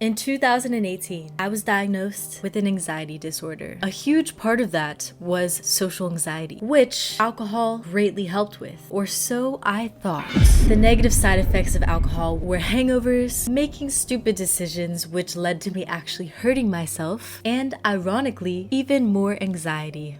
In 2018, I was diagnosed with an anxiety disorder. A huge part of that was social anxiety, which alcohol greatly helped with, or so I thought. The negative side effects of alcohol were hangovers, making stupid decisions which led to me actually hurting myself, and ironically, even more anxiety.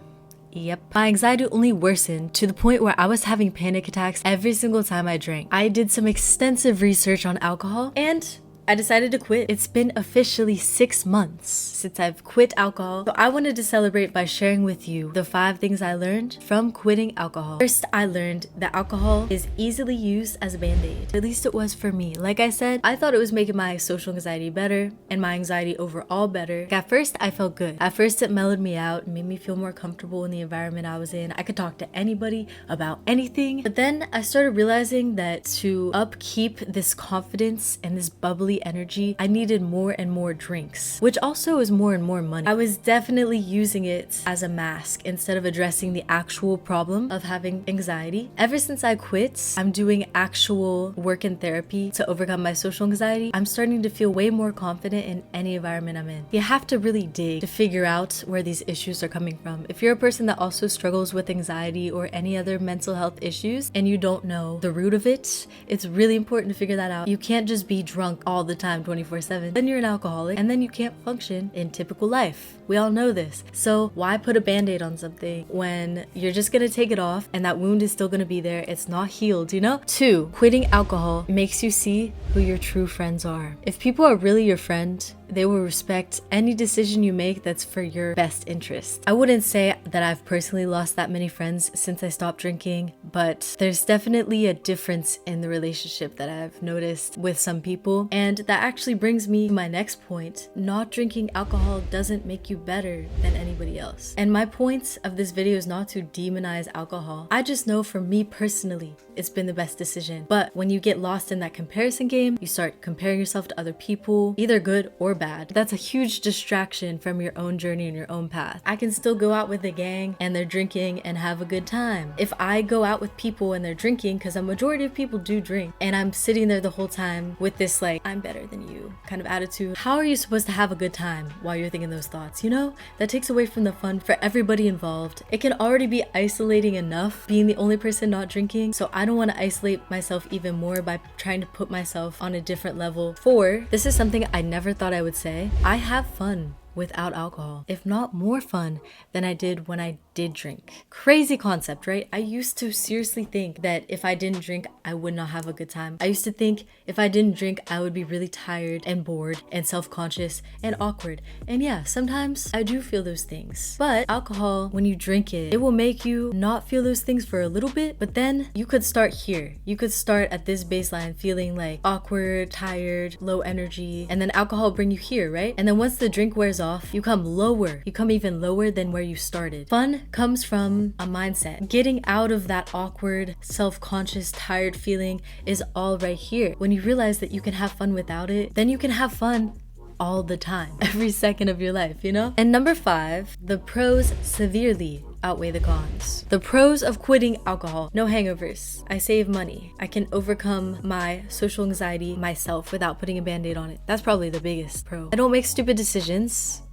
Yep. My anxiety only worsened to the point where I was having panic attacks every single time I drank. I did some extensive research on alcohol and I decided to quit. It's been officially 6 months since I've quit alcohol. So I wanted to celebrate by sharing with you the 5 things I learned from quitting alcohol. First, I learned that alcohol is easily used as a band-aid. At least it was for me. Like I said, I thought it was making my social anxiety better and my anxiety overall better. At first, I felt good. At first, it mellowed me out, made me feel more comfortable in the environment I was in. I could talk to anybody about anything. But then I started realizing that to upkeep this confidence and this bubbly energy, I needed more and more drinks, which also is more and more money. I was definitely using it as a mask instead of addressing the actual problem of having anxiety. Ever since I quit, I'm doing actual work in therapy to overcome my social anxiety. I'm starting to feel way more confident in any environment I'm in. You have to really dig to figure out where these issues are coming from. If you're a person that also struggles with anxiety or any other mental health issues and you don't know the root of it, it's really important to figure that out. You can't just be drunk all the time 24/7. Then you're an alcoholic and then you can't function in typical life. We all know this. So why put a band-aid on something when you're just gonna take it off and that wound is still gonna be there? It's not healed, you know? 2, quitting alcohol makes you see who your true friends are. If people are really your friend, they will respect any decision you make that's for your best interest. I wouldn't say that I've personally lost that many friends since I stopped drinking, but there's definitely a difference in the relationship that I've noticed with some people. And that actually brings me to my next point. Not drinking alcohol doesn't make you better than anybody else. And my point of this video is not to demonize alcohol. I just know for me personally, it's been the best decision. But when you get lost in that comparison game, you start comparing yourself to other people, either good or bad. That's a huge distraction from your own journey and your own path. I can still go out with a gang and they're drinking and have a good time. If I go out with people and they're drinking, because a majority of people do drink, and I'm sitting there the whole time with this like, I'm better than you kind of attitude, how are you supposed to have a good time while you're thinking those thoughts? You know, that takes away from the fun for everybody involved. It can already be isolating enough being the only person not drinking, so I don't want to isolate myself even more by trying to put myself on a different level. 4, this is something I never thought I would say. I have fun without alcohol, if not more fun than I did when I did drink. Crazy concept, right? I used to seriously think that if I didn't drink, I would not have a good time. I used to think if I didn't drink, I would be really tired and bored and self-conscious and awkward. And yeah, sometimes I do feel those things. But alcohol, when you drink it, it will make you not feel those things for a little bit, but then you could start here. You could start at this baseline feeling like awkward, tired, low energy, and then alcohol will bring you here, right? And then once the drink wears off, you come lower. You come even lower than where you started. Fun comes from a mindset. Getting out of that awkward, self-conscious, tired feeling is all right here. When you realize that you can have fun without it, then you can have fun all the time, every second of your life, you know? And number 5, the pros severely outweigh the cons. The pros of quitting alcohol: no hangovers. I save money. I can overcome my social anxiety myself without putting a band-aid on it. That's probably the biggest pro. I don't make stupid decisions.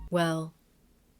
Well,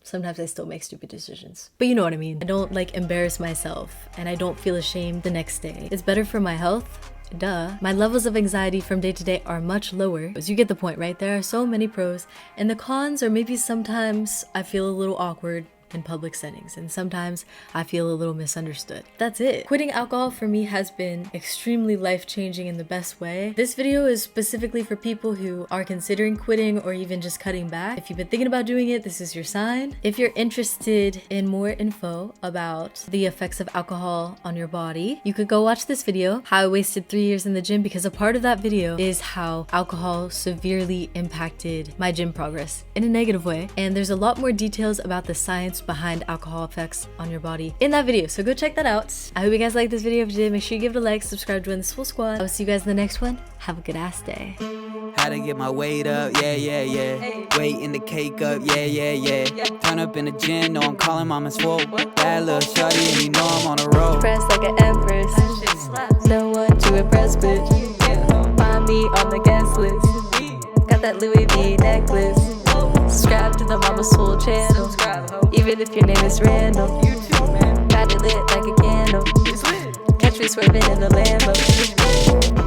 sometimes I still make stupid decisions, but you know what I mean. I don't like embarrass myself and I don't feel ashamed the next day. It's better for my health. Duh. My levels of anxiety from day to day are much lower. As you get the point, right? There are so many pros, and the cons are maybe sometimes I feel a little awkward in public settings, and sometimes I feel a little misunderstood. That's it. Quitting alcohol for me has been extremely life-changing in the best way. This video is specifically for people who are considering quitting or even just cutting back. If you've been thinking about doing it, this is your sign. If you're interested in more info about the effects of alcohol on your body, you could go watch this video, how I wasted 3 years in the gym, because a part of that video is how alcohol severely impacted my gym progress in a negative way. And there's a lot more details about the science behind alcohol effects on your body in that video, so go check that out. I hope you guys liked this video. If you did, make sure you give it a like, subscribe, join the Swole squad. I will see you guys in the next one. Have a good ass day. How to get my weight up, yeah. Weight in the cake up, yeah. Turn up in the gym, know I'm calling Mama Swole. Bad little shawty and you know I'm on a roll. Press like an empress, no one to impress with. Find me on the guest list. Got that that Louis V necklace. Subscribe to the Mama Swole channel. Even if your name is random. Got it lit like a candle. Catch me swerving in the Lambo.